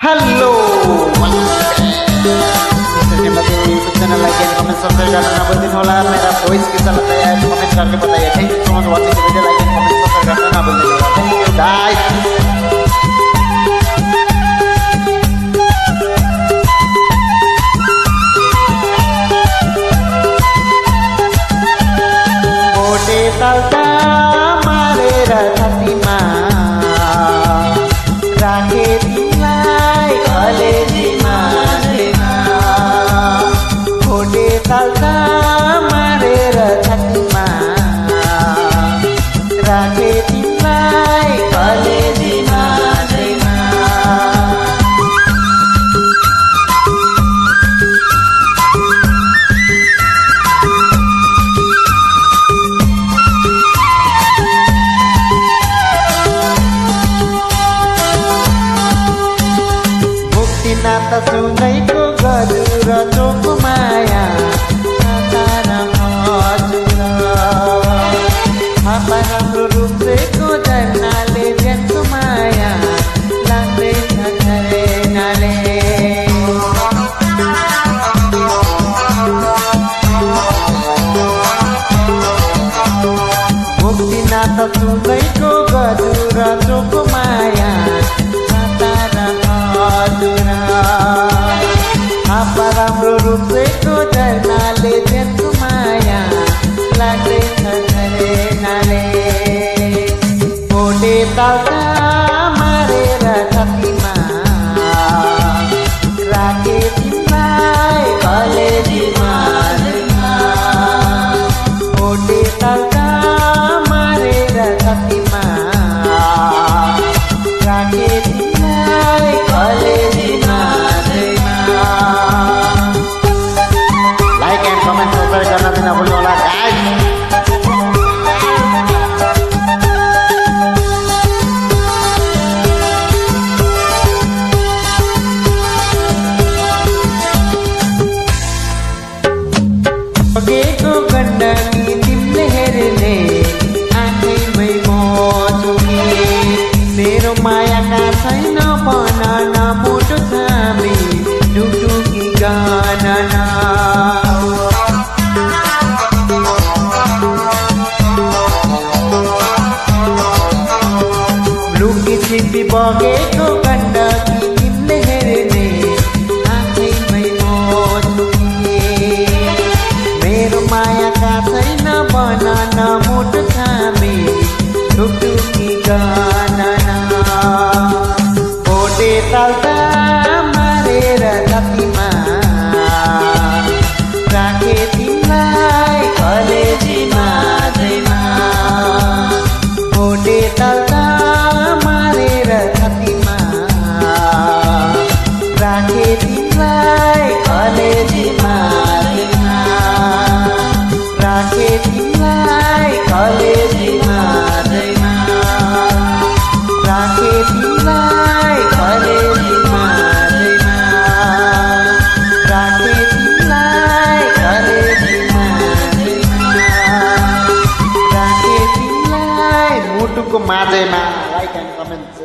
Hello channel like and comment subscribe करना ना भूलिए होला। मेरा वॉइस कैसा लगता है कमेंट करके बताइए। Thank you so much watching video. Like and comment subscribe करना ना भूलिए। Thank you guys. तालता मारेर छातीमा राखे तिमीलाई कलेजीमा भोटे तालता मारेर छातीमा राखे तिमीलाई कलेजीमा नाता सुनैको गजुर चोको माया तारा हजुर हापा राम्रो रूपसेको जन्नाले ज्यानको माया लाग्दैछ झरेनाले मुक्ति नाता सुनैको गजुर चोको माया हापा राम्रो रूपसेको झर्नाले ज्यानको माया लाग्दैछ झरेनाले भोटे तालता मारेर छातीमा राखे तिमीलाई कलेजीमा भोटे तालता मारेर छातीमा राखे तिमीलाई कलेजीमा कमेंट सब्सक्राइब करना भी ना भूलने वाला गाइस। बगेको गण्डकी तिमीले हेर्ने आँखैमै म झुके मेरो मायाका छैन बनाना मोटो थामी डुडुकी गाना छिपी बगेको गण्डकी तिमीले हेर्ने आँखैमै म झुके मेरो मायाका छैन बनान मोटो थामी ढुकढुकी गाना भोटे तालता मारेर छातीमा राखे तिमीलाई कलेजीमा भोटे तालता राखे तिमीलाई कलेजीमा राखे तिमीलाई कलेजीमा राखे तिमीलाई कलेजीमा राखे तिमीलाई कलेजीमा राखे तिमीलाई मुटुको माझैमा। Like and comment